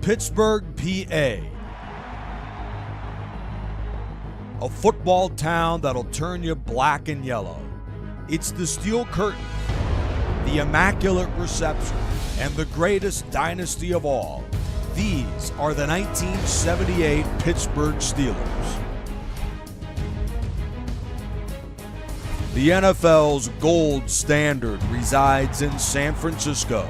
Pittsburgh, PA. A football town that'll turn you black and yellow. It's the Steel Curtain, the Immaculate Reception, and the greatest dynasty of all. These are the 1978 Pittsburgh Steelers. The NFL's gold standard resides in San Francisco.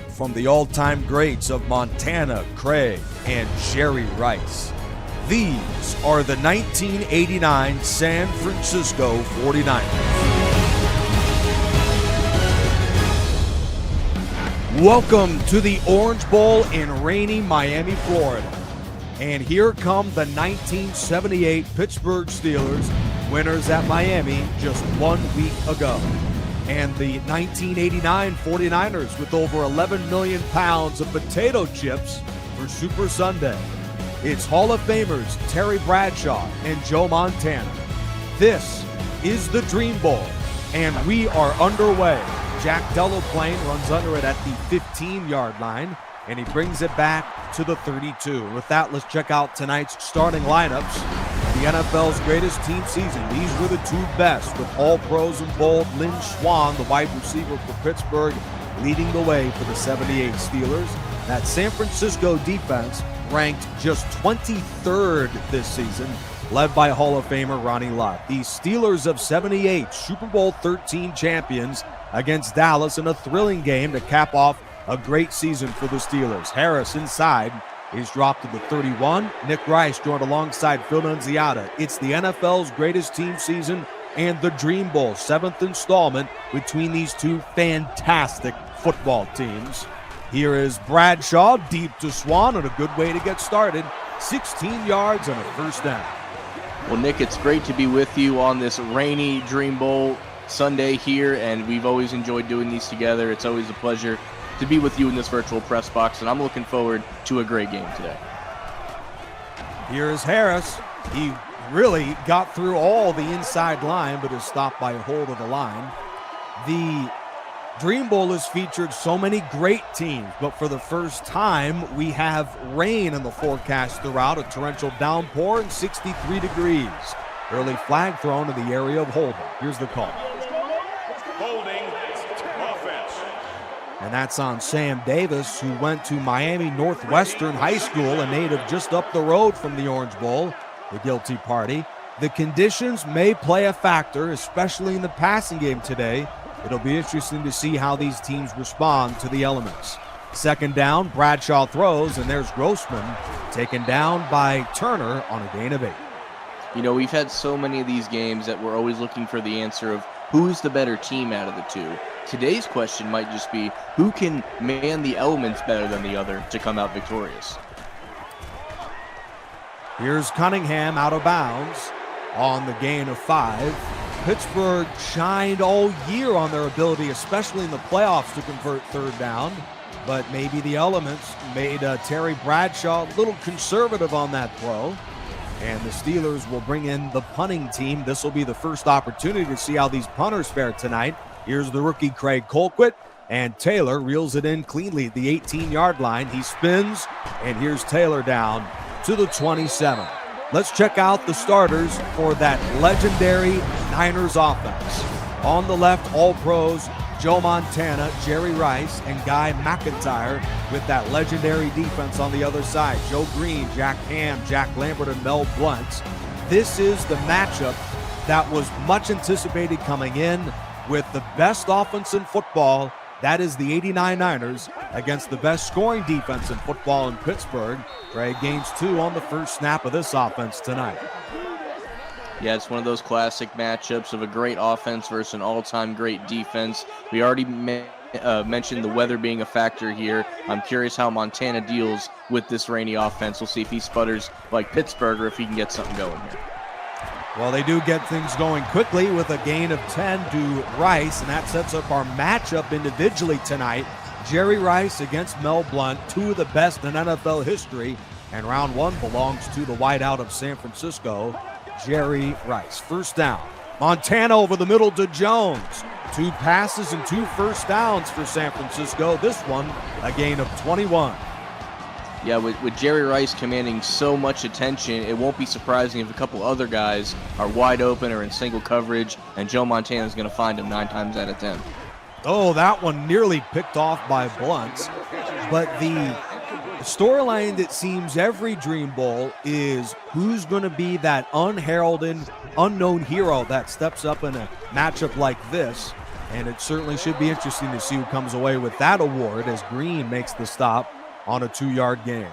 From the all-time greats of Montana, Craig, and Jerry Rice, these are the 1989 San Francisco 49ers. Welcome to the Orange Bowl in rainy Miami, Florida. And here come the 1978 Pittsburgh Steelers, winners at Miami just 1 week ago. And the 1989 49ers with over 11 million pounds of potato chips for Super Sunday. It's Hall of Famers Terry Bradshaw and Joe Montana. This is the Dream Bowl, and we are underway. Jack Delaplane runs under it at the 15-yard line, and he brings it back to the 32. With that, let's check out tonight's starting lineups. The NFL's greatest team season. These were the two best, with All-Pros in bold. Lynn Swann, the wide receiver for Pittsburgh, leading the way for the 78 Steelers. That San Francisco defense ranked just 23rd this season, led by Hall of Famer Ronnie Lott. The Steelers of 78, Super Bowl 13 champions against Dallas in a thrilling game to cap off a great season for the Steelers. Harris inside is dropped to the 31. Nick Rice joined alongside Phil Nunziata. It's the NFL's greatest team season and the Dream Bowl, 7th installment between these two fantastic football teams. Here is Bradshaw, deep to Swann, and a good way to get started. 16 yards and a first down. Well, Nick, it's great to be with you on this rainy Dream Bowl Sunday here, and we've always enjoyed doing these together. It's always a pleasure to be with you in this virtual press box, and I'm looking forward to a great game today. Here's Harris. He really got through all the inside line, but is stopped by a hold of the line. The Dream Bowl has featured so many great teams, but for the first time, we have rain in the forecast throughout, a torrential downpour and 63 degrees. Early flag thrown in the area of holding. Here's the call. Holding offense. And that's on Sam Davis, who went to Miami Northwestern High School, a native just up the road from the Orange Bowl, the guilty party. The conditions may play a factor, especially in the passing game today. It'll be interesting to see how these teams respond to the elements. Second down, Bradshaw throws, and there's Grossman taken down by Turner on a gain of 8. You know, we've had so many of these games that we're always looking for the answer of who's the better team out of the two. Today's question might just be who can man the elements better than the other to come out victorious. Here's Cunningham out of bounds on the gain of 5. Pittsburgh shined all year on their ability, especially in the playoffs, to convert third down. But maybe the elements made Terry Bradshaw a little conservative on that throw. And the Steelers will bring in the punting team. This will be the first opportunity to see how these punters fare tonight. Here's the rookie Craig Colquitt, and Taylor reels it in cleanly at the 18-yard line. He spins, and here's Taylor down to the 27. Let's check out the starters for that legendary Niners offense. On the left, All-Pros Joe Montana, Jerry Rice, and Guy McIntyre with that legendary defense on the other side. Joe Green, Jack Ham, Jack Lambert, and Mel Blount. This is the matchup that was much anticipated coming in with the best offense in football. That is the 89 Niners against the best scoring defense in football in Pittsburgh. Craig gains 2 on the first snap of this offense tonight. Yeah, it's one of those classic matchups of a great offense versus an all-time great defense. We already mentioned the weather being a factor here. I'm curious how Montana deals with this rainy offense. We'll see if he sputters like Pittsburgh or if he can get something going here. Well, they do get things going quickly with a gain of 10 to Rice, and that sets up our matchup individually tonight. Jerry Rice against Mel Blount, 2 of the best in NFL history, and round 1 belongs to the wideout of San Francisco, Jerry Rice. First down. Montana over the middle to Jones. 2 passes and 2 first downs for San Francisco. This one, a gain of 21. Yeah, with Jerry Rice commanding so much attention, it won't be surprising if a couple other guys are wide open or in single coverage, and Joe Montana is going to find him 9 times out of 10. Oh, that one nearly picked off by Blunt. But the storyline that seems every Dream Bowl is who's going to be that unheralded, unknown hero that steps up in a matchup like this. And it certainly should be interesting to see who comes away with that award as Green makes the stop on a 2-yard gain.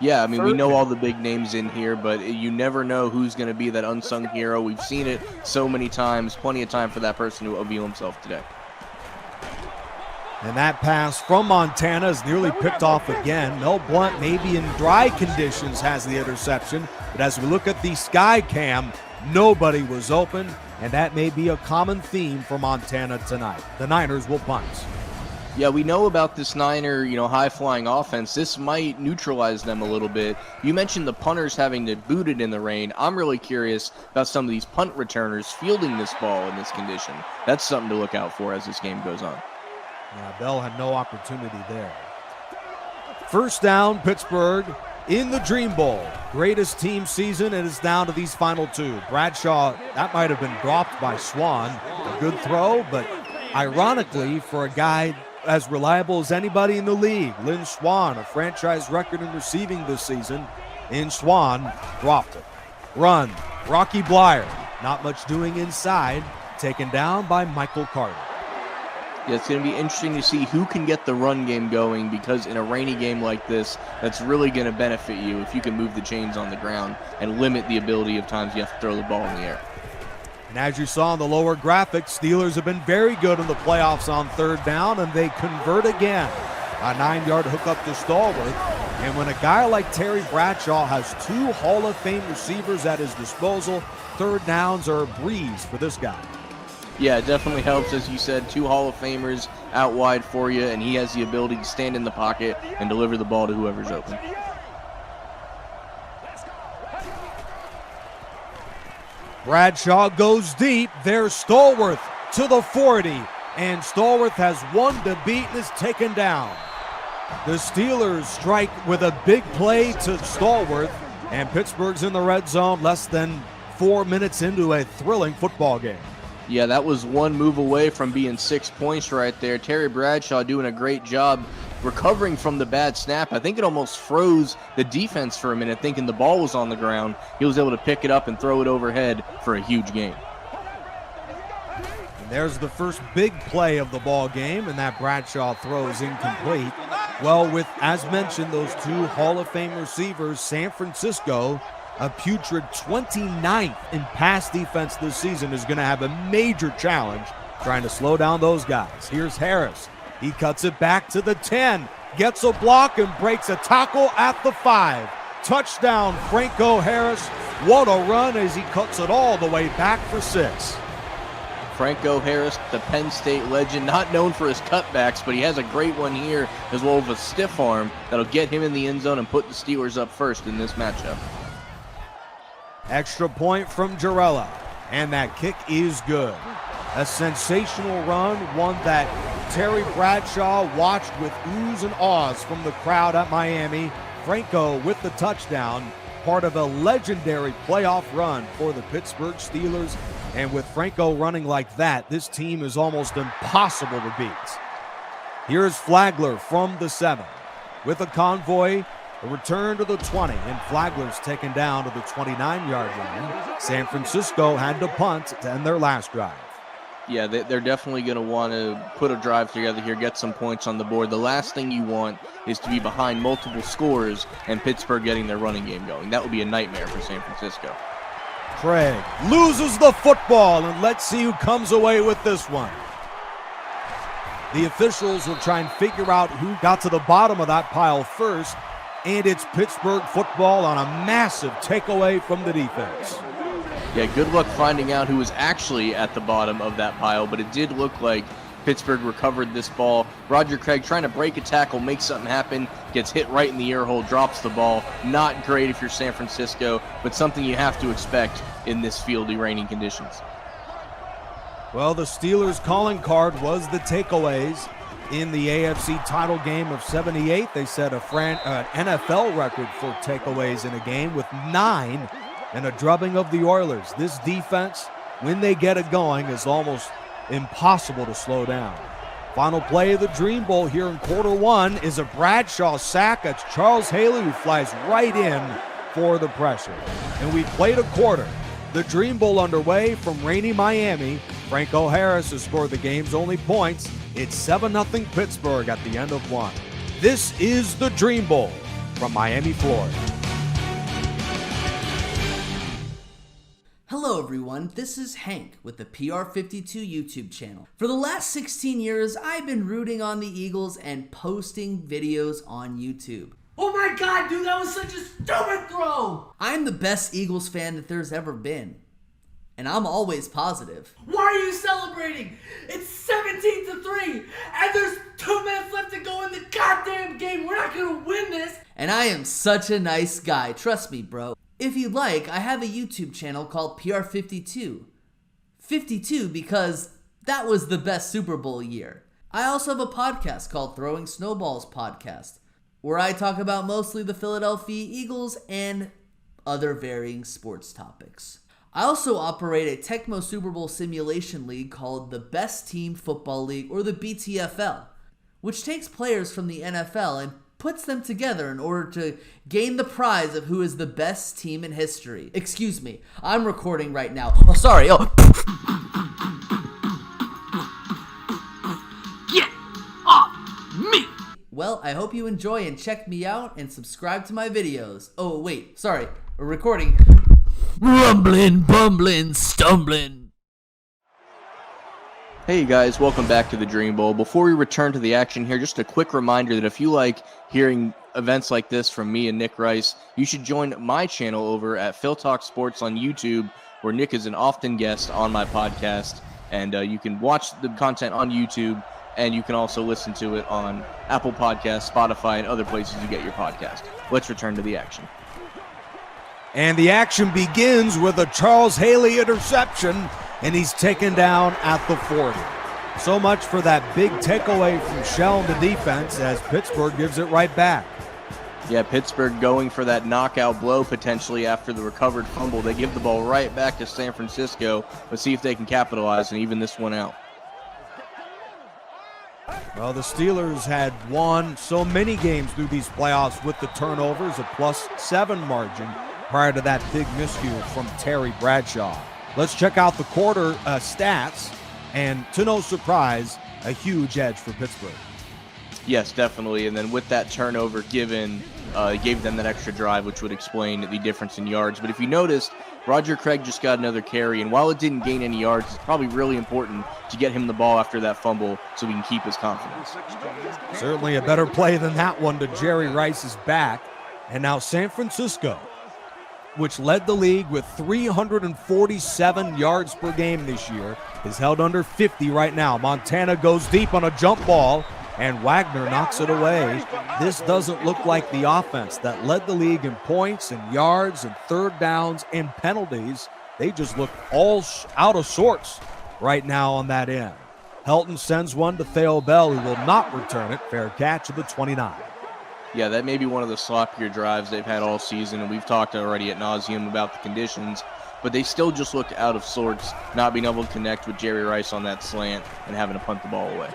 Yeah, I mean, we know all the big names in here, but you never know who's going to be that unsung hero. We've seen it so many times, plenty of time for that person to reveal himself today. And that pass from Montana is nearly picked off again. Mel Blount, maybe in dry conditions, has the interception. But as we look at the sky cam, nobody was open, and that may be a common theme for Montana tonight. The Niners will punt. Yeah, we know about this Niner, high-flying offense. This might neutralize them a little bit. You mentioned the punters having to boot it in the rain. I'm really curious about some of these punt returners fielding this ball in this condition. That's something to look out for as this game goes on. Yeah, Bell had no opportunity there. First down, Pittsburgh in the Dream Bowl. Greatest team season, and it's down to these final 2. Bradshaw, that might have been dropped by Swan. A good throw, but ironically, for a guy as reliable as anybody in the league, Lynn Swan, a franchise record in receiving this season, in Swan, dropped it. Run, Rocky Blyer, not much doing inside, taken down by Michael Carter. Yeah, it's going to be interesting to see who can get the run game going, because in a rainy game like this, that's really going to benefit you if you can move the chains on the ground and limit the ability of times you have to throw the ball in the air. And as you saw in the lower graphic, Steelers have been very good in the playoffs on 3rd down, and they convert again. A 9-yard hookup to Stallworth. And when a guy like Terry Bradshaw has 2 Hall of Fame receivers at his disposal, 3rd downs are a breeze for this guy. Yeah, it definitely helps. As you said, 2 Hall of Famers out wide for you, and he has the ability to stand in the pocket and deliver the ball to whoever's open. Bradshaw goes deep. There's Stallworth to the 40, and Stallworth has 1 to beat and is taken down. The Steelers strike with a big play to Stallworth, and Pittsburgh's in the red zone less than 4 minutes into a thrilling football game. Yeah, that was 1 move away from being 6 points right there. Terry Bradshaw doing a great job recovering from the bad snap. I think it almost froze the defense for a minute, thinking the ball was on the ground. He was able to pick it up and throw it overhead for a huge gain. And there's the first big play of the ball game, and that Bradshaw throw is incomplete. Well, with, as mentioned, those 2 Hall of Fame receivers, San Francisco, a putrid 29th in pass defense this season, is going to have a major challenge trying to slow down those guys. Here's Harris. He cuts it back to the 10, gets a block and breaks a tackle at the 5. Touchdown, Franco Harris. What a run as he cuts it all the way back for 6. Franco Harris, the Penn State legend, not known for his cutbacks, but he has a great one here, as well as a stiff arm that'll get him in the end zone and put the Steelers up first in this matchup. Extra point from Jarrella, and that kick is good. A sensational run, one that Terry Bradshaw watched with oohs and ahs from the crowd at Miami. Franco with the touchdown, part of a legendary playoff run for the Pittsburgh Steelers. And with Franco running like that, this team is almost impossible to beat. Here's Flagler from the 7 with a convoy. A return to the 20, and Flagler's taken down to the 29-yard line. San Francisco had to punt to end their last drive. Yeah, they're definitely going to want to put a drive together here, get some points on the board. The last thing you want is to be behind multiple scores and Pittsburgh getting their running game going. That would be a nightmare for San Francisco. Craig loses the football, and let's see who comes away with this one. The officials will try and figure out who got to the bottom of that pile first, and it's Pittsburgh football on a massive takeaway from the defense. Yeah, good luck finding out who was actually at the bottom of that pile, but it did look like Pittsburgh recovered this ball. Roger Craig trying to break a tackle, make something happen, gets hit right in the ear hole, drops the ball. Not great if you're San Francisco, but something you have to expect in this fieldy, rainy conditions. Well, the Steelers' calling card was the takeaways. In the AFC title game of '78, they set an NFL record for takeaways in a game with 9 and a drubbing of the Oilers. This defense, when they get it going, is almost impossible to slow down. Final play of the Dream Bowl here in quarter one is a Bradshaw sack. It's Charles Haley who flies right in for the pressure. And we played a quarter. The Dream Bowl underway from rainy Miami. Franco Harris has scored the game's only points. It's 7-0 Pittsburgh at the end of one. This is the Dream Bowl from Miami, Florida. Hello everyone, this is Hank with the PR52 YouTube channel. For the last 16 years, I've been rooting on the Eagles and posting videos on YouTube. Oh my god, dude, that was such a stupid throw! I'm the best Eagles fan that there's ever been. And I'm always positive. Why are you celebrating? It's 17-3, and there's 2 minutes left to go in the goddamn game. We're not gonna win this. And I am such a nice guy, trust me, bro. If you'd like, I have a YouTube channel called PR52. 52 because that was the best Super Bowl year. I also have a podcast called Throwing Snowballs Podcast, where I talk about mostly the Philadelphia Eagles and other varying sports topics. I also operate a Tecmo Super Bowl simulation league called the Best Team Football League, or the BTFL, which takes players from the NFL and puts them together in order to gain the prize of who is the best team in history. Excuse me, I'm recording right now. Oh, sorry. Oh. Get off me! Well, I hope you enjoy and check me out and subscribe to my videos. Oh, wait, sorry, we're recording. Rumbling, bumbling, stumbling. Hey guys, welcome back to the Dream Bowl. Before we return to the action here, just a quick reminder that if you like hearing events like this from me and Nick Rice, you should join my channel over at Phil Talk Sports on YouTube, where Nick is an often guest on my podcast, and you can watch the content on YouTube, and you can also listen to it on Apple Podcasts, Spotify, and other places you get your podcast. Let's return to the action. And the action begins with a Charles Haley interception, and he's taken down at the 40. So much for that big takeaway from Shell in the defense, as Pittsburgh gives it right back. Yeah, Pittsburgh going for that knockout blow potentially after the recovered fumble. They give the ball right back to San Francisco. Let's see if they can capitalize and even this one out. Well, the Steelers had won so many games through these playoffs with the turnovers, a +7 margin prior to that big miscue from Terry Bradshaw. Let's check out the quarter stats, and to no surprise, a huge edge for Pittsburgh. Yes, definitely. And then with that turnover given, it gave them that extra drive, which would explain the difference in yards. But if you noticed, Roger Craig just got another carry, and while it didn't gain any yards, it's probably really important to get him the ball after that fumble so he can keep his confidence. Certainly a better play than that one to Jerry Rice's back. And now San Francisco, which led the league with 347 yards per game this year, is held under 50 right now. Montana goes deep on a jump ball, and Wagner knocks it away. This doesn't look like the offense that led the league in points and yards and third downs and penalties. They just look all out of sorts right now on that end. Helton sends one to Theo Bell, who will not return it. Fair catch of the 29. Yeah, that may be one of the sloppier drives they've had all season, and we've talked already ad nauseum about the conditions, but they still just looked out of sorts, not being able to connect with Jerry Rice on that slant and having to punt the ball away.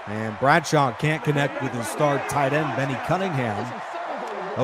And Bradshaw can't connect with his star tight end, Benny Cunningham.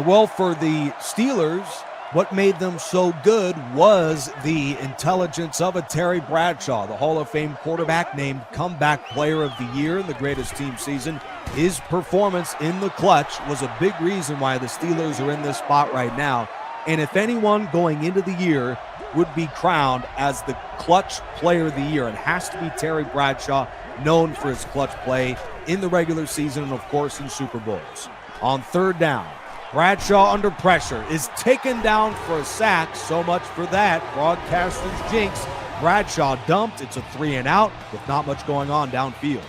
Well, for the Steelers, what made them so good was the intelligence of a Terry Bradshaw, the Hall of Fame quarterback named Comeback Player of the Year in the greatest team season. His performance in the clutch was a big reason why the Steelers are in this spot right now. And if anyone going into the year would be crowned as the clutch player of the year, it has to be Terry Bradshaw, known for his clutch play in the regular season and, of course, in Super Bowls. On third down, Bradshaw under pressure is taken down for a sack. So much for that. Broadcaster's jinx. Bradshaw dumped. It's a 3-and-out with not much going on downfield.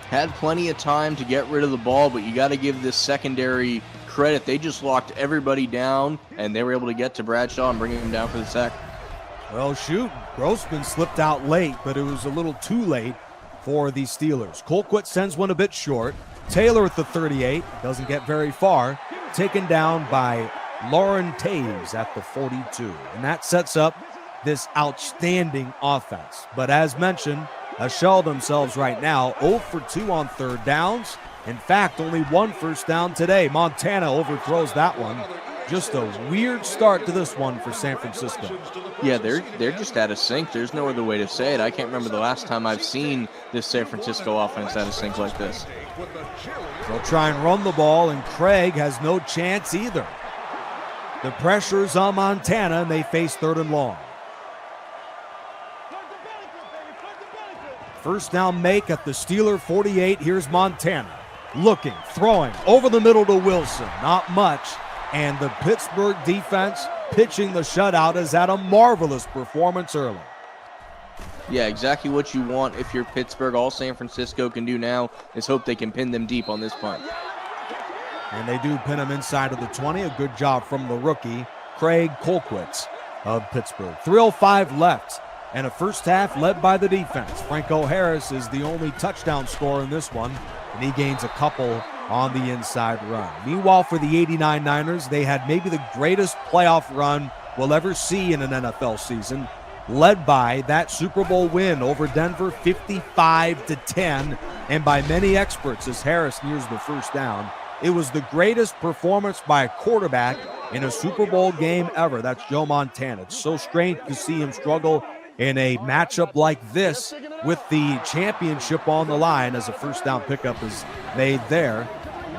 Had plenty of time to get rid of the ball, but you got to give this secondary credit. They just locked everybody down, and they were able to get to Bradshaw and bring him down for the sack. Well, shoot, Grossman slipped out late, but it was a little too late for the Steelers. Colquitt sends one a bit short. Taylor at the 38, doesn't get very far, taken down by Lauren Taves at the 42. And that sets up this outstanding offense. But as mentioned, shell themselves right now, 0 for 2 on third downs. In fact, only 1 first down today. Montana overthrows that one. Just a weird start to this one for San Francisco. Yeah, they're just out of sync. There's no other way to say it. I can't remember the last time I've seen this San Francisco offense out of sync like this. They'll try and run the ball, and Craig has no chance either. The pressure's on Montana, and they face 3rd and long. First down make at the Steeler 48. Here's Montana. Looking, throwing, over the middle to Wilson. Not much. And the Pittsburgh defense pitching the shutout has had a marvelous performance early. Yeah, exactly what you want if you're Pittsburgh. All San Francisco can do now is hope they can pin them deep on this punt. And they do pin him inside of the 20. A good job from the rookie, Craig Colquitt of Pittsburgh. 3:05 left, and a first half led by the defense. Franco Harris is the only touchdown scorer in this one, and he gains a couple on the inside run. Meanwhile, for the 89 Niners, they had maybe the greatest playoff run we'll ever see in an NFL season, led by that Super Bowl win over Denver, 55-10, and by many experts as Harris nears the first down. It was the greatest performance by a quarterback in a Super Bowl game ever. That's Joe Montana. It's so strange to see him struggle in a matchup like this with the championship on the line as a first down pickup is made there.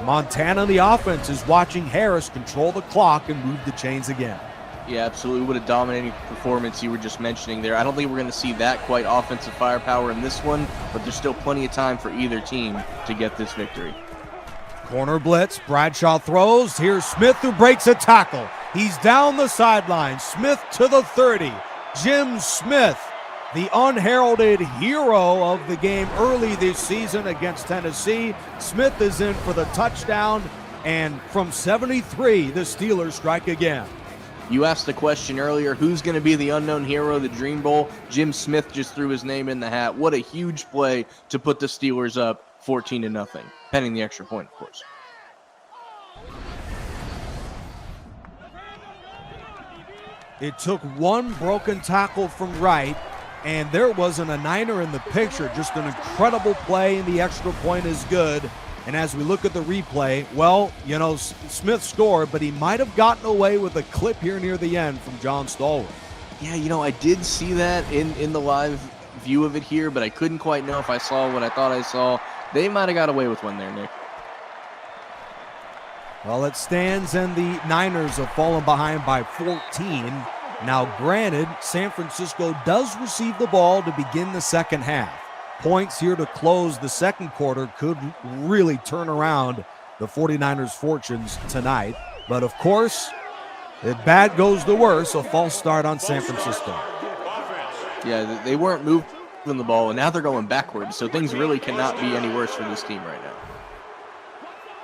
Montana, the offense, is watching Harris control the clock and move the chains again. Yeah, absolutely. What a dominating performance you were just mentioning there. I don't think we're going to see that quite offensive firepower in this one, but there's still plenty of time for either team to get this victory. Corner blitz, Bradshaw throws. Here's Smith who breaks a tackle. He's down the sideline. Smith to the 30. Jim Smith, the unheralded hero of the game early this season against Tennessee. Smith is in for the touchdown, and from 73, the Steelers strike again. You asked the question earlier, who's going to be the unknown hero of the Dream Bowl? Jim Smith just threw his name in the hat. What a huge play to put the Steelers up 14-0, pending the extra point, of course. It took one broken tackle from Wright, and there wasn't a Niner in the picture. Just an incredible play, and the extra point is good. And as we look at the replay, well, you know, Smith scored, but he might have gotten away with a clip here near the end from John Stallworth. Yeah, you know, I did see that in the live view of it here, but I couldn't quite know if I saw what I thought I saw. They might have got away with one there, Nick. Well, it stands, and the Niners have fallen behind by 14. Now, granted, San Francisco does receive the ball to begin the second half. Points here to close the second quarter could really turn around the 49ers' fortunes tonight. But, of course, if bad goes the worse, a false start on San Francisco. Yeah, they weren't moving the ball, and now they're going backwards, so things really cannot be any worse for this team right now.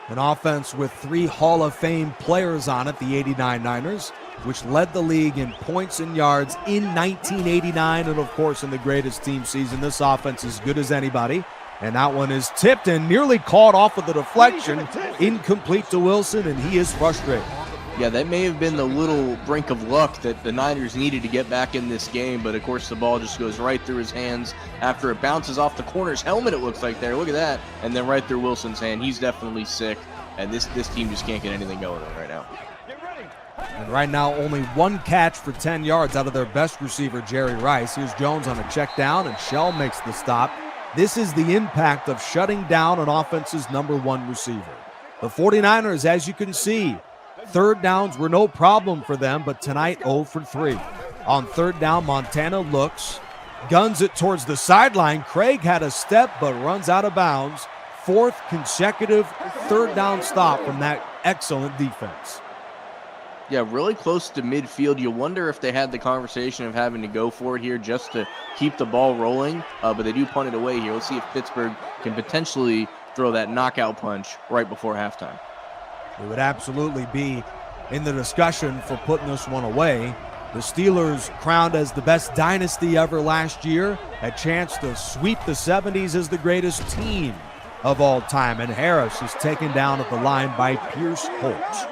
An offense with 3 Hall of Fame players on it, the 89 Niners, which led the league in points and yards in 1989, and of course in the greatest team season. This offense is good as anybody, and that one is tipped and nearly caught off of the deflection, incomplete to Wilson, and he is frustrated. Yeah, that may have been the little brink of luck that the Niners needed to get back in this game, but of course the ball just goes right through his hands after it bounces off the corner's helmet, it looks like there. Look at that. And then right through Wilson's hand. He's definitely sick, and this team just can't get anything going right now. And right now, only 1 catch for 10 yards out of their best receiver, Jerry Rice. Here's Jones on a check down, and Shell makes the stop. This is the impact of shutting down an offense's #1 receiver. The 49ers, as you can see, third downs were no problem for them, but tonight 0 for 3. On third down, Montana looks, guns it towards the sideline. Craig had a step but runs out of bounds. 4th consecutive third down stop from that excellent defense. Yeah, really close to midfield. You wonder if they had the conversation of having to go for it here just to keep the ball rolling, but they do punt it away here. Let's see if Pittsburgh can potentially throw that knockout punch right before halftime. It would absolutely be in the discussion for putting this one away. The Steelers, crowned as the best dynasty ever last year, a chance to sweep the 70s as the greatest team of all time. And Harris is taken down at the line by Pierce Holt.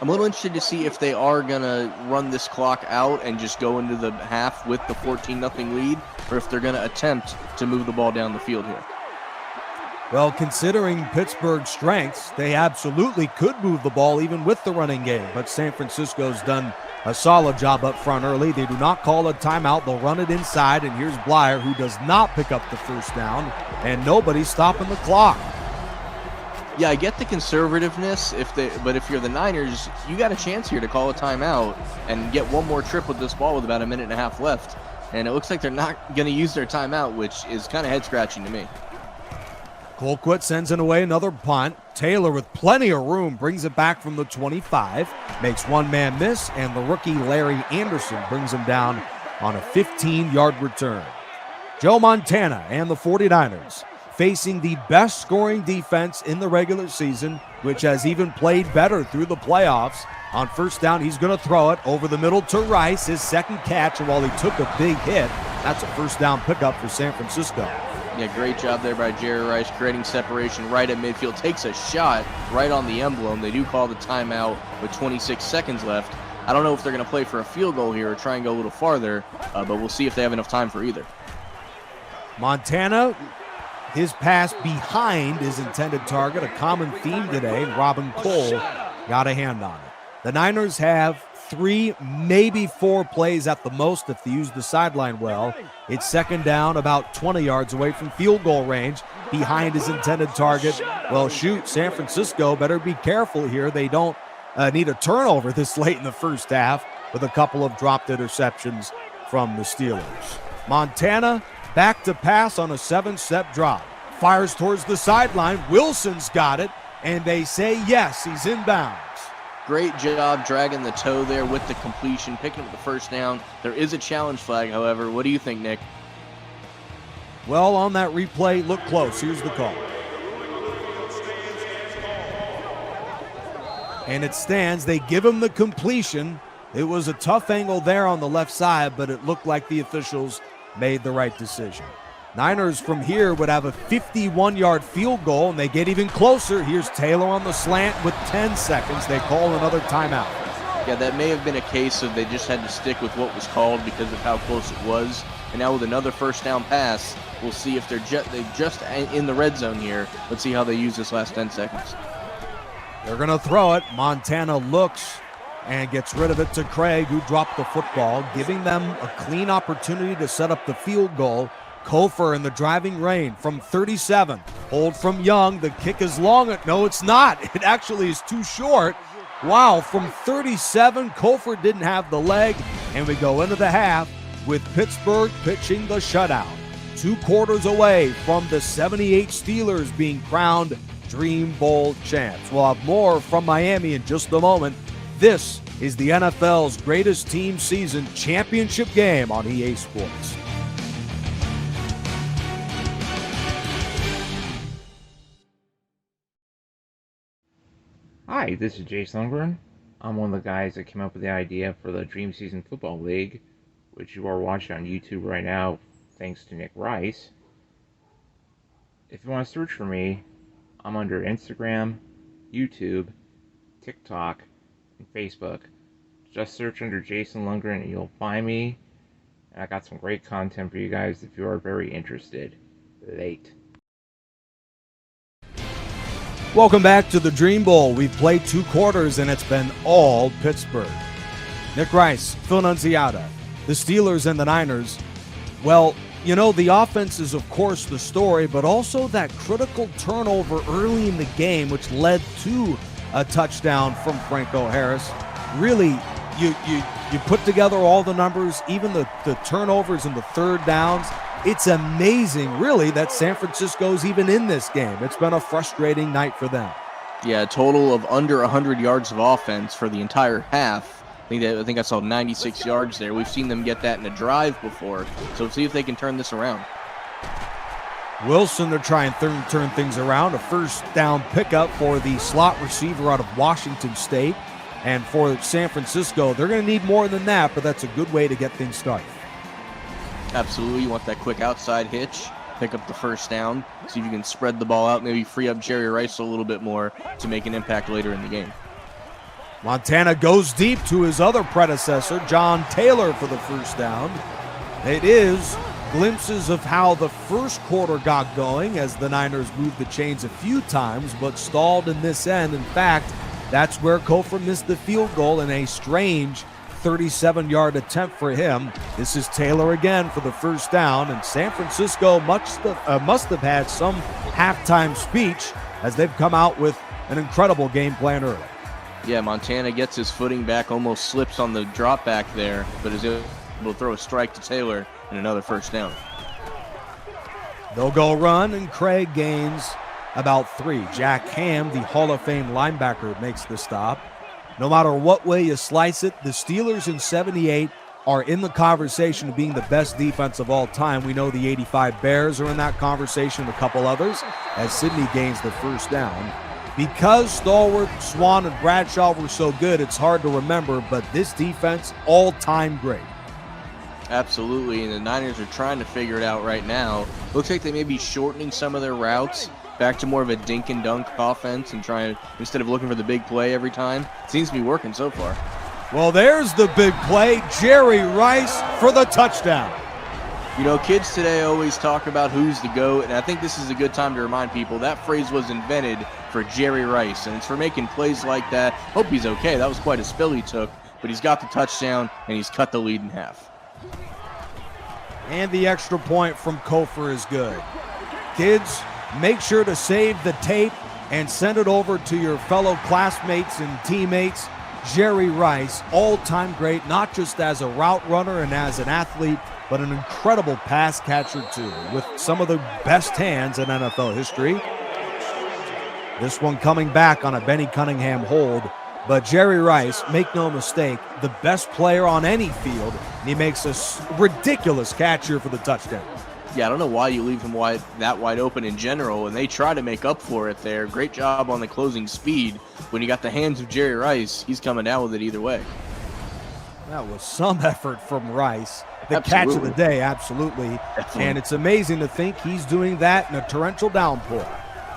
I'm a little interested to see if they are going to run this clock out and just go into the half with the 14-0 lead, or if they're going to attempt to move the ball down the field here. Well, considering Pittsburgh's strengths, they absolutely could move the ball even with the running game. But San Francisco's done a solid job up front early. They do not call a timeout. They'll run it inside, and here's Blyer, who does not pick up the first down, and nobody's stopping the clock. Yeah, I get the conservativeness, but if you're the Niners, you got a chance here to call a timeout and get one more trip with this ball with about a minute and a half left. And it looks like they're not going to use their timeout, which is kind of head-scratching to me. Colquitt sends it away, another punt. Taylor, with plenty of room, brings it back from the 25, makes one man miss, and the rookie Larry Anderson brings him down on a 15-yard return. Joe Montana and the 49ers facing the best scoring defense in the regular season, which has even played better through the playoffs. On first down, he's going to throw it over the middle to Rice, his second catch, and while he took a big hit, that's a first down pickup for San Francisco. Yeah, great job there by Jerry Rice, creating separation right at midfield. Takes a shot right on the emblem. They do call the timeout with 26 seconds left. I don't know if they're going to play for a field goal here or try and go a little farther, but we'll see if they have enough time for either. Montana, his pass behind his intended target, a common theme today, and Robin Cole got a hand on it. The Niners have 3, maybe 4 plays at the most if they use the sideline well. It's second down, about 20 yards away from field goal range, behind his intended target. Well, shoot, San Francisco better be careful here. They don't need a turnover this late in the first half with a couple of dropped interceptions from the Steelers. Montana back to pass on a 7-step drop. Fires towards the sideline. Wilson's got it, and they say yes, he's inbounds. Great job dragging the toe there with the completion, picking up the first down. There is a challenge flag, however. What do you think, Nick? Well, on that replay, look close. Here's the call. And it stands. They give him the completion. It was a tough angle there on the left side, but it looked like the officials made the right decision. Niners from here would have a 51-yard field goal, and they get even closer. Here's Taylor on the slant with 10 seconds. They call another timeout. Yeah, that may have been a case of they just had to stick with what was called because of how close it was. And now with another first down pass, we'll see if they're just in the red zone here. Let's see how they use this last 10 seconds. They're going to throw it. Montana looks and gets rid of it to Craig, who dropped the football, giving them a clean opportunity to set up the field goal. Kofor in the driving rain from 37. Hold from Young. The kick is long. No, it's not. It actually is too short. Wow, from 37, Kofor didn't have the leg, and we go into the half with Pittsburgh pitching the shutout. 2 quarters away from the 78 Steelers being crowned Dream Bowl champs. We'll have more from Miami in just a moment. This is the NFL's greatest team season championship game on EA Sports. Hi, this is Jason Lundgren. I'm one of the guys that came up with the idea for the Dream Season Football League, which you are watching on YouTube right now, thanks to Nick Rice. If you want to search for me, I'm under Instagram, YouTube, TikTok, and Facebook. Just search under Jason Lundgren and you'll find me. And I got some great content for you guys if you are very interested. Late. Welcome back to the Dream Bowl. We've played 2 quarters and it's been all Pittsburgh. Nick Rice, Phil Nunziata, the Steelers and the Niners. Well, you know, the offense is of course the story, but also that critical turnover early in the game, which led to a touchdown from Franco Harris. Really, you put together all the numbers, even the turnovers and the third downs. It's amazing, really, that San Francisco's even in this game. It's been a frustrating night for them. Yeah, a total of under 100 yards of offense for the entire half. I think I saw 96 yards there. We've seen them get that in a drive before, so let's see if they can turn this around. Wilson to try and turn things around. A first down pickup for the slot receiver out of Washington State. And for San Francisco, they're going to need more than that, but that's a good way to get things started. Absolutely. You want that quick outside hitch, pick up the first down, see if you can spread the ball out, maybe free up Jerry Rice a little bit more to make an impact later in the game. Montana goes deep to his other predecessor, John Taylor, for the first down. It is glimpses of how the first quarter got going as the Niners moved the chains a few times but stalled in this end. In fact, that's where Kofor missed the field goal in a strange 37-yard attempt for him. This is Taylor again for the first down, and San Francisco must have had some halftime speech as they've come out with an incredible game plan early. Yeah, Montana gets his footing back, almost slips on the drop back there, but is able to throw a strike to Taylor and another first down. They'll go run, and Craig gains about 3. Jack Ham, the Hall of Fame linebacker, makes the stop. No matter what way you slice it, the Steelers in 78 are in the conversation of being the best defense of all time. We know the 85 Bears are in that conversation, a couple others, as Sidney gains the first down. Because Stalwart, Swan, and Bradshaw were so good, it's hard to remember, but this defense, all-time great. Absolutely, and the Niners are trying to figure it out right now. Looks like they may be shortening some of their routes back to more of a dink and dunk offense and trying, instead of looking for the big play every time. It seems to be working so far. Well, there's the big play, Jerry Rice for the touchdown. You know, kids today always talk about who's the GOAT, and I think this is a good time to remind people that phrase was invented for Jerry Rice, and it's for making plays like that. Hope he's okay. That was quite a spill he took, but he's got the touchdown, and he's cut the lead in half. And the extra point from Kofor is good. Kids, make sure to save the tape and send it over to your fellow classmates and teammates. Jerry Rice, all-time great, not just as a route runner and as an athlete, but an incredible pass catcher too, with some of the best hands in NFL history. This one coming back on a Benny Cunningham hold, but Jerry Rice, make no mistake, the best player on any field, and he makes a ridiculous catch here for the touchdown. Yeah, I don't know why you leave him that wide open in general, and they try to make up for it there. Great job on the closing speed. When you got the hands of Jerry Rice, he's coming down with it either way. That was some effort from Rice. The Absolutely. Catch of the day, absolutely. Definitely. And it's amazing to think he's doing that in a torrential downpour.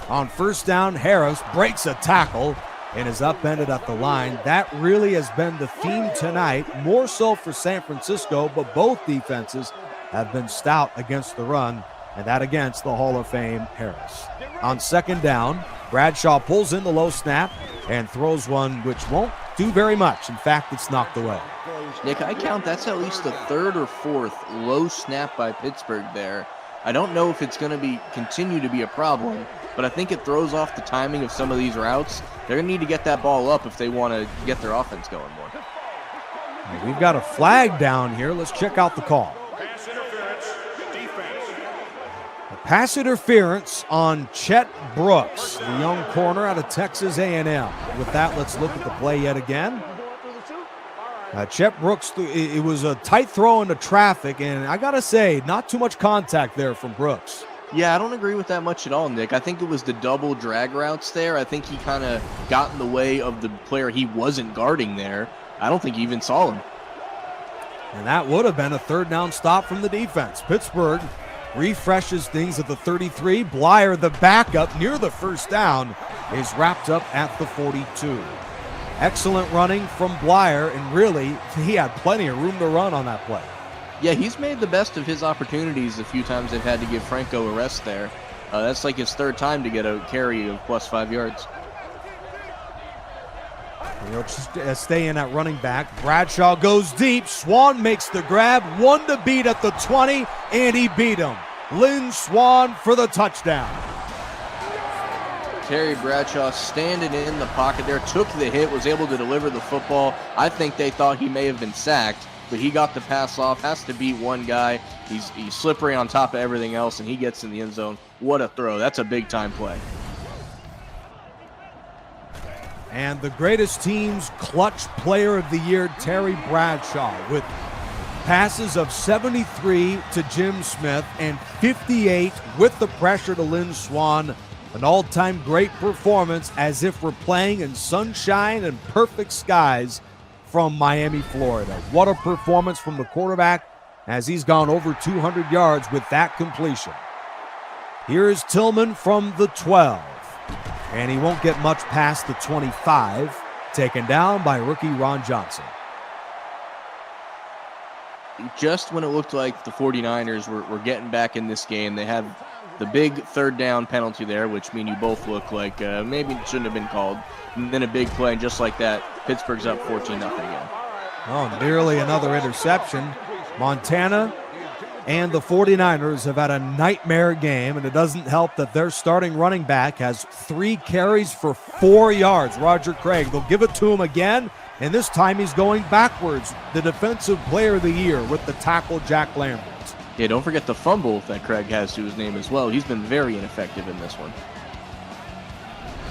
On first down, Harris breaks a tackle and is upended at the line. That really has been the theme tonight, more so for San Francisco, but both defenses have been stout against the run, and that against the Hall of Fame Harris. On second down, Bradshaw pulls in the low snap and throws one which won't do very much. In fact, it's knocked away. Nick, I count that's at least the third or fourth low snap by Pittsburgh there. I don't know if it's going to continue to be a problem, but I think it throws off the timing of some of these routes. They're going to need to get that ball up if they want to get their offense going more. We've got a flag down here. Let's check out the call. Pass interference, defense. A pass interference on Chet Brooks, the young corner out of Texas A&M. With that, let's look at the play yet again. Chet Brooks, it was a tight throw into traffic, and I got to say, not too much contact there from Brooks. Yeah, I don't agree with that much at all, Nick. I think it was the double drag routes there. I think he kind of got in the way of the player he wasn't guarding there. I don't think he even saw him. And that would have been a third down stop from the defense. Pittsburgh refreshes things at the 33. Blyer, the backup near the first down, is wrapped up at the 42. Excellent running from Blyer, and really, he had plenty of room to run on that play. Yeah, he's made the best of his opportunities the few times they've had to give Franco a rest there. That's like his third time to get a carry of plus 5 yards. He'll stay in at running back. Bradshaw goes deep. Swan makes the grab. One to beat at the 20, and he beat him. Lynn Swan for the touchdown. Terry Bradshaw standing in the pocket there, took the hit, was able to deliver the football. I think they thought he may have been sacked, but he got the pass off, has to beat one guy. He's slippery on top of everything else, and he gets in the end zone. What a throw. That's a big-time play. And the greatest team's clutch player of the year, Terry Bradshaw, with passes of 73 to Jim Smith and 58 with the pressure to Lynn Swan. An all-time great performance, as if we're playing in sunshine and perfect skies from Miami, Florida. What a performance from the quarterback, as he's gone over 200 yards with that completion. Here's Tillman from the 12, and he won't get much past the 25, taken down by rookie Ron Johnson. Just when it looked like the 49ers were getting back in this game, they had the big third down penalty there, which mean you both look like maybe it shouldn't have been called. And then a big play, and just like that, Pittsburgh's up 14-0 again. Oh, nearly another interception. Montana and the 49ers have had a nightmare game, and it doesn't help that their starting running back has 3 carries for 4 yards. Roger Craig, they'll give it to him again, and this time he's going backwards. The defensive player of the year with the tackle, Jack Lambert. Yeah, don't forget the fumble that Craig has to his name as well. He's been very ineffective in this one.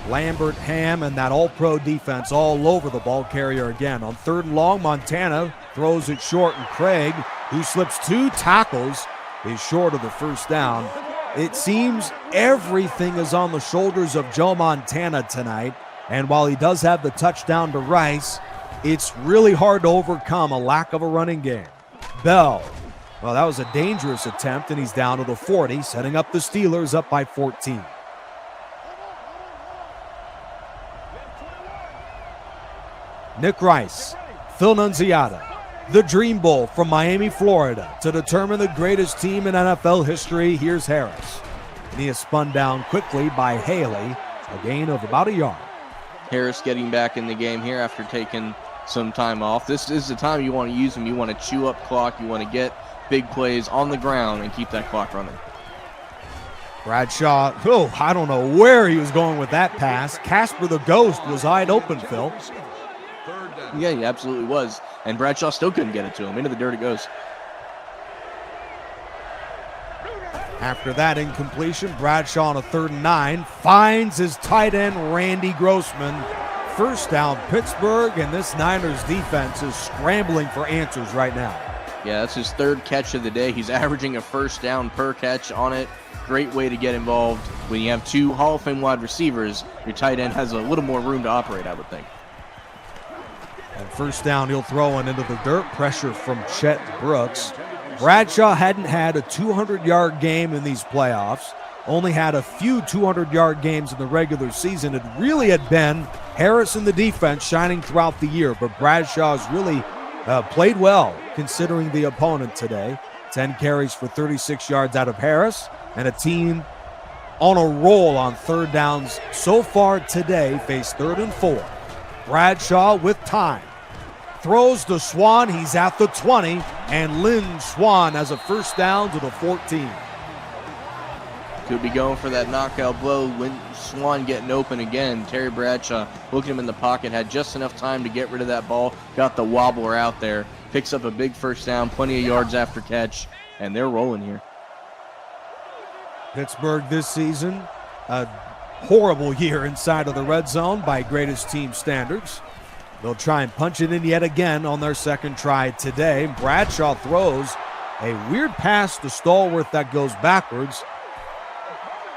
Lambert, Ham, and that all-pro defense all over the ball carrier again. On 3rd and long, Montana throws it short, and Craig, who slips 2 tackles, is short of the first down. It seems everything is on the shoulders of Joe Montana tonight, and while he does have the touchdown to Rice, it's really hard to overcome a lack of a running game. Bell. Well, that was a dangerous attempt, and he's down to the 40, setting up the Steelers up by 14. Nick Rice, Phil Nunziata, the Dream Bowl from Miami, Florida, to determine the greatest team in NFL history. Here's Harris, and he is spun down quickly by Haley, a gain of about a yard. Harris getting back in the game here after taking some time off. This is the time you want to use him. You want to chew up clock. You want to get big plays on the ground and keep that clock running. Bradshaw, I don't know where he was going with that pass. Casper the Ghost was wide open, Phil. Yeah, he absolutely was. And Bradshaw still couldn't get it to him. Into the dirt it goes. After that incompletion, Bradshaw on a 3rd and 9 finds his tight end, Randy Grossman. First down, Pittsburgh, and this Niners defense is scrambling for answers right now. Yeah, that's his 3rd catch of the day. He's averaging a first down per catch on it. Great way to get involved. When you have 2 Hall of Fame wide receivers, your tight end has a little more room to operate, I would think. And first down, he'll throw it into the dirt. Pressure from Chet Brooks. Bradshaw hadn't had a 200-yard game in these playoffs. Only had a few 200-yard games in the regular season. It really had been Harris and the defense shining throughout the year, but Bradshaw's really played well considering the opponent today. 10 carries for 36 yards out of Harris, and a team on a roll on 3rd downs so far today. Face 3rd and 4. Bradshaw with time. Throws to Swan. He's at the 20, and Lynn Swan has a first down to the 14. Could be going for that knockout blow. Lynn Swan getting open again. Terry Bradshaw looking him in the pocket. Had just enough time to get rid of that ball. Got the wobbler out there. Picks up a big first down. Plenty of yards after catch. And they're rolling here. Pittsburgh this season, a horrible year inside of the red zone by greatest team standards. They'll try and punch it in yet again on their 2nd try today. Bradshaw throws a weird pass to Stallworth that goes backwards.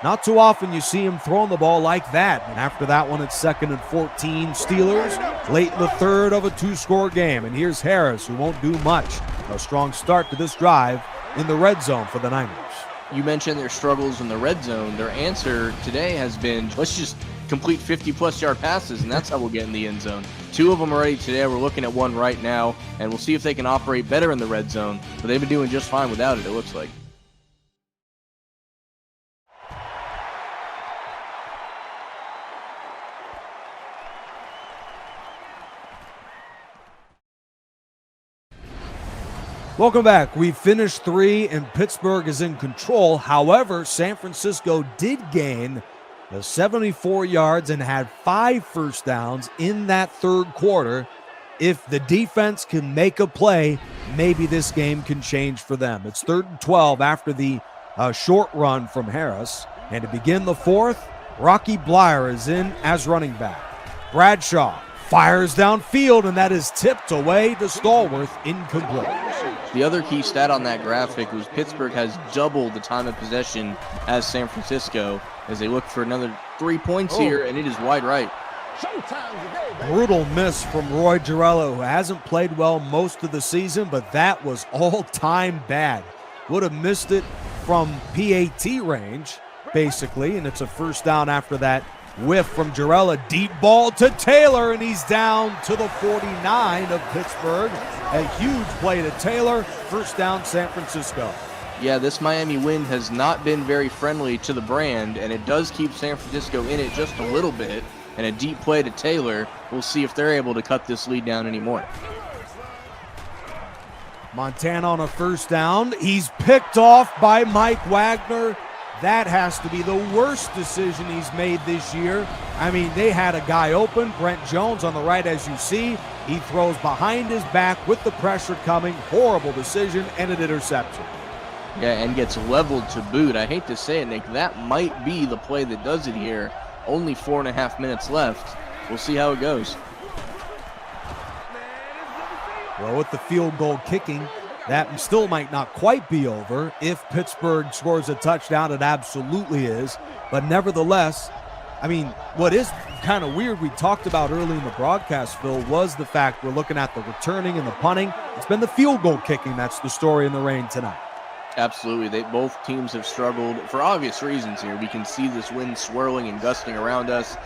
Not too often you see him throwing the ball like that. And after that one, it's 2nd and 14. Steelers late in the 3rd of a 2-score game. And here's Harris, who won't do much. A strong start to this drive in the red zone for the Niners. You mentioned their struggles in the red zone. Their answer today has been, let's just complete 50-plus yard passes, and that's how we'll get in the end zone. 2 of them already today. We're looking at 1 right now, and we'll see if they can operate better in the red zone. But they've been doing just fine without it, it looks like. Welcome back. We finished 3 and Pittsburgh is in control. However, San Francisco did gain 74 yards and had 5 first downs in that 3rd quarter. If the defense can make a play, maybe this game can change for them. It's 3rd and 12 after the short run from Harris. And to begin the 4th, Rocky Bleier is in as running back. Bradshaw fires downfield, and that is tipped away to Stallworth, incomplete. The other key stat on that graphic was Pittsburgh has double the time of possession as San Francisco. as they look for another 3 points here, and it is wide right. Brutal miss from Roy Girello, who hasn't played well most of the season, but that was all-time bad. Would have missed it from PAT range, basically, and it's a first down after that whiff from Girello. Deep ball to Taylor, and he's down to the 49 of Pittsburgh. A huge play to Taylor. First down, San Francisco. Yeah, this Miami win has not been very friendly to the brand, and it does keep San Francisco in it just a little bit. And a deep play to Taylor. We'll see if they're able to cut this lead down anymore. Montana on a first down. He's picked off by Mike Wagner. That has to be the worst decision he's made this year. I mean, they had a guy open, Brent Jones on the right, as you see. He throws behind his back with the pressure coming. Horrible decision and an interception. Yeah, and gets leveled to boot. I hate to say it, Nick, that might be the play that does it here. Only 4.5 minutes left. We'll see how it goes. Well, with the field goal kicking, that still might not quite be over. If Pittsburgh scores a touchdown, it absolutely is. But nevertheless, I mean, what is kind of weird, we talked about early in the broadcast, Phil, was the fact we're looking at the returning and the punting. It's been the field goal kicking that's the story in the rain tonight. Absolutely. Both teams have struggled for obvious reasons here. We can see this wind swirling and gusting around us.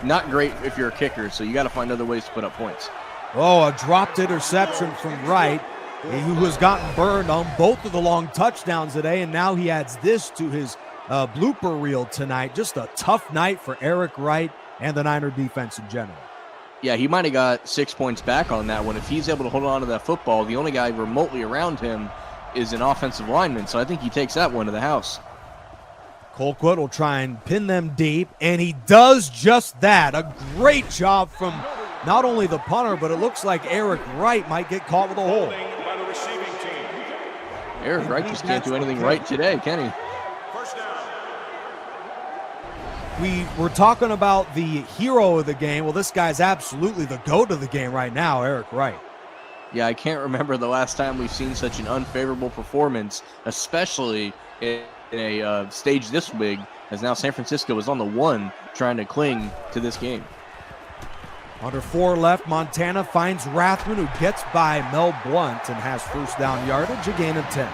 Not great if you're a kicker, so you got to find other ways to put up points. Oh, a dropped interception from Wright, who has gotten burned on both of the long touchdowns today, and now he adds this to his blooper reel tonight. Just a tough night for Eric Wright and the Niner defense in general. Yeah, he might have got 6 points back on that one. If he's able to hold on to that football, the only guy remotely around him is an offensive lineman, so I think he takes that one to the house. Colquitt will try and pin them deep, and he does just that. A great job from not only the punter, but it looks like Eric Wright might get caught with a hole. By the receiving team. Eric Wright just can't do anything right today, can he? First down. We were talking about the hero of the game. Well, this guy's absolutely the GOAT of the game right now, Eric Wright. Yeah, I can't remember the last time we've seen such an unfavorable performance, especially in a stage this big, as now San Francisco is on the one trying to cling to this game. Under 4 left, Montana finds Rathman, who gets by Mel Blount and has first down yardage, a gain of 10.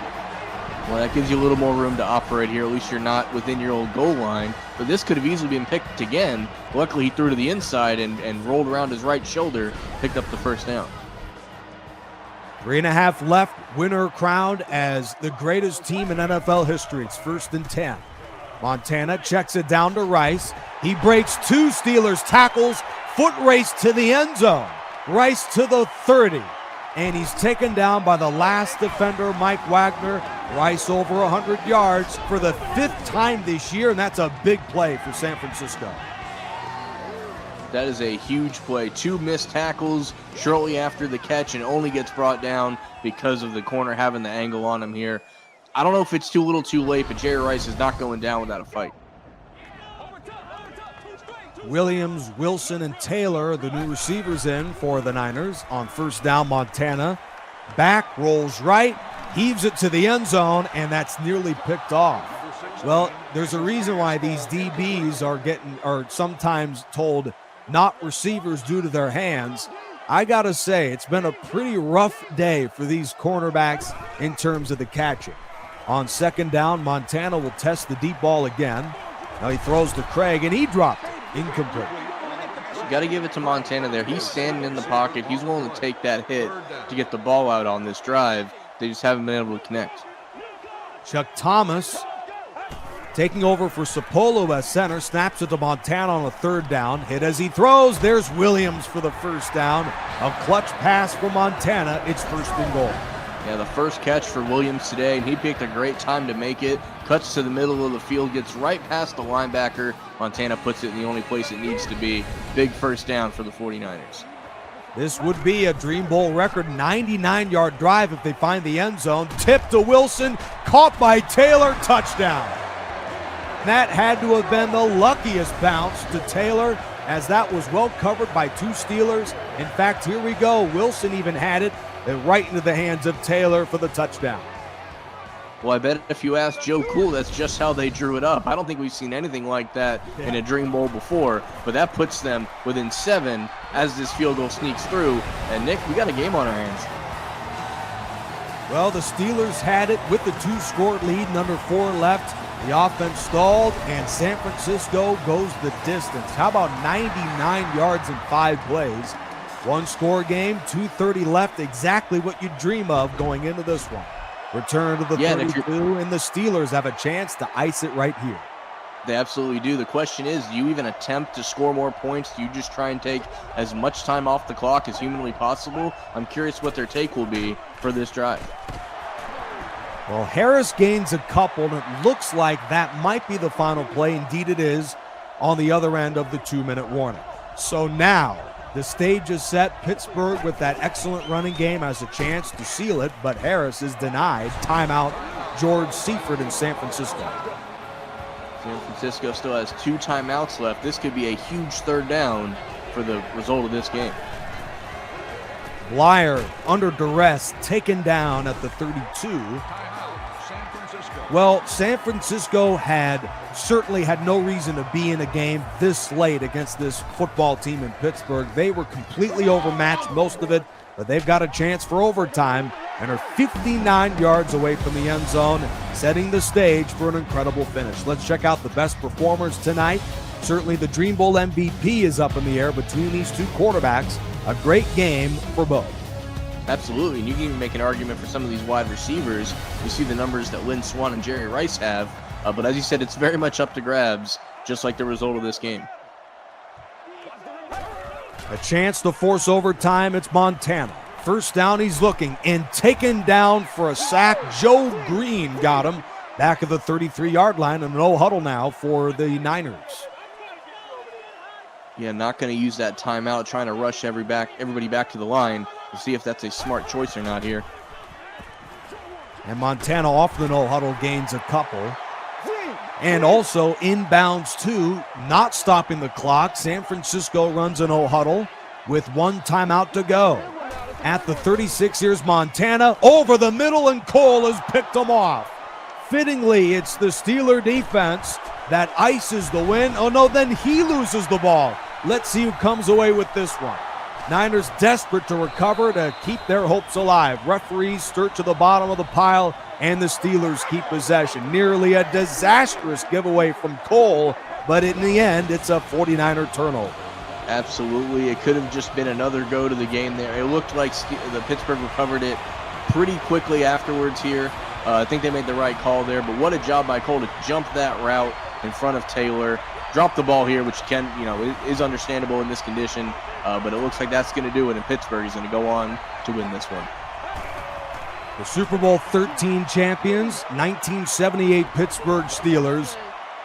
Well, that gives you a little more room to operate here. At least you're not within your old goal line. But this could have easily been picked again. Luckily, he threw to the inside and rolled around his right shoulder, picked up the first down. 3.5 left, winner crowned as the greatest team in NFL history. It's 1st and 10. Montana checks it down to Rice. He breaks 2 Steelers tackles, foot race to the end zone. Rice to the 30, and he's taken down by the last defender, Mike Wagner. Rice over 100 yards for the 5th time this year, and that's a big play for San Francisco. That is a huge play. 2 missed tackles shortly after the catch, and only gets brought down because of the corner having the angle on him here. I don't know if it's too little too late, but Jerry Rice is not going down without a fight. Williams, Wilson, and Taylor, the new receivers in for the Niners. On first down, Montana. Back, rolls right, heaves it to the end zone, and that's nearly picked off. Well, there's a reason why these DBs are sometimes told not receivers due to their hands. I gotta say, it's been a pretty rough day for these cornerbacks in terms of the catching. On second down, Montana will test the deep ball again. Now he throws to Craig, and he dropped it. Incomplete. You got to give it to Montana there. He's standing in the pocket. He's willing to take that hit to get the ball out on this drive. They just haven't been able to connect. Chuck Thomas taking over for Sapolo as center, snaps it to Montana on a third down. Hit as he throws. There's Williams for the first down. A clutch pass for Montana. It's 1st and goal. Yeah, the first catch for Williams today, and he picked a great time to make it. Cuts to the middle of the field, gets right past the linebacker. Montana puts it in the only place it needs to be. Big first down for the 49ers. This would be a Dream Bowl record 99-yard drive if they find the end zone. Tip to Wilson, caught by Taylor, touchdown. That had to have been the luckiest bounce to Taylor, as that was well covered by 2 Steelers. In fact, here we go. Wilson even had it right into the hands of Taylor for the touchdown. Well, I bet if you ask Joe Cool, that's just how they drew it up. I don't think we've seen anything like that in a Dream Bowl before, but that puts them within 7 as this field goal sneaks through. And Nick, we got a game on our hands. Well, the Steelers had it with the 2-score lead and under 4 left. The offense stalled, and San Francisco goes the distance. How about 99 yards in 5 plays? 1-score game, 2:30 left, exactly what you dream of going into this one. Return to the 32, and the Steelers have a chance to ice it right here. They absolutely do. The question is, do you even attempt to score more points? Do you just try and take as much time off the clock as humanly possible? I'm curious what their take will be for this drive. Well, Harris gains a couple, and it looks like that might be the final play. Indeed it is, on the other end of the 2-minute warning. So now, the stage is set. Pittsburgh, with that excellent running game, has a chance to seal it, but Harris is denied. Timeout, George Seifert in San Francisco. San Francisco still has 2 timeouts left. This could be a huge 3rd down for the result of this game. Blyer, under duress, taken down at the 32. Well, San Francisco certainly had no reason to be in a game this late against this football team in Pittsburgh. They were completely overmatched, most of it, but they've got a chance for overtime and are 59 yards away from the end zone, setting the stage for an incredible finish. Let's check out the best performers tonight. Certainly the Dream Bowl MVP is up in the air between these two quarterbacks. A great game for both. Absolutely, and you can even make an argument for some of these wide receivers. You see the numbers that Lynn Swann and Jerry Rice have, but as you said, it's very much up to grabs, just like the result of this game. A chance to force overtime. It's Montana. First down, he's looking, and taken down for a sack. Joe Green got him back at the 33-yard line, and no huddle now for the Niners. Yeah, not going to use that timeout, trying to rush everybody back to the line. We'll see if that's a smart choice or not here. And Montana off the no huddle gains a couple. And also inbounds too, not stopping the clock. San Francisco runs a no huddle with 1 timeout to go. At the 36, here's Montana over the middle, and Cole has picked him off. Fittingly, it's the Steeler defense that ices the win. Oh no, then he loses the ball. Let's see who comes away with this one. Niners desperate to recover to keep their hopes alive. Referees stir to the bottom of the pile, and the Steelers keep possession. Nearly a disastrous giveaway from Cole, but in the end, it's a 49er turnover. Absolutely. It could have just been another go to the game there. It looked like the Pittsburgh recovered it pretty quickly afterwards here. I think they made the right call there, but what a job by Cole to jump that route in front of Taylor. Drop the ball here, which is understandable in this condition, but it looks like that's going to do it, and Pittsburgh is going to go on to win this one. The Super Bowl 13 champions, 1978 Pittsburgh Steelers,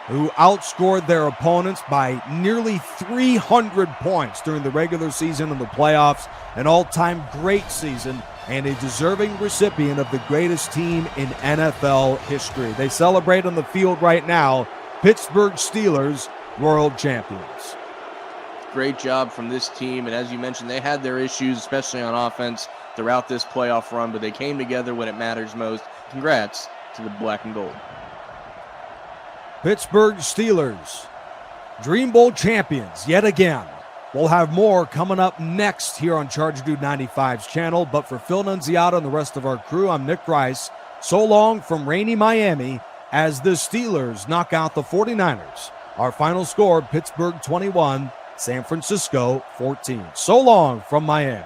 who outscored their opponents by nearly 300 points during the regular season and the playoffs. An all-time great season and a deserving recipient of the greatest team in NFL history. They celebrate on the field right now. Pittsburgh Steelers, world champions. Great job from this team, and as you mentioned, they had their issues, especially on offense, throughout this playoff run, but they came together when it matters most. Congrats to the black and gold. Pittsburgh Steelers, Dream Bowl champions yet again. We'll have more coming up next here on Charger Dude 95's channel, but for Phil Nunziata and the rest of our crew, I'm Nick Rice. So long from rainy Miami as the Steelers knock out the 49ers. Our final score, Pittsburgh 21, San Francisco 14. So long from Miami.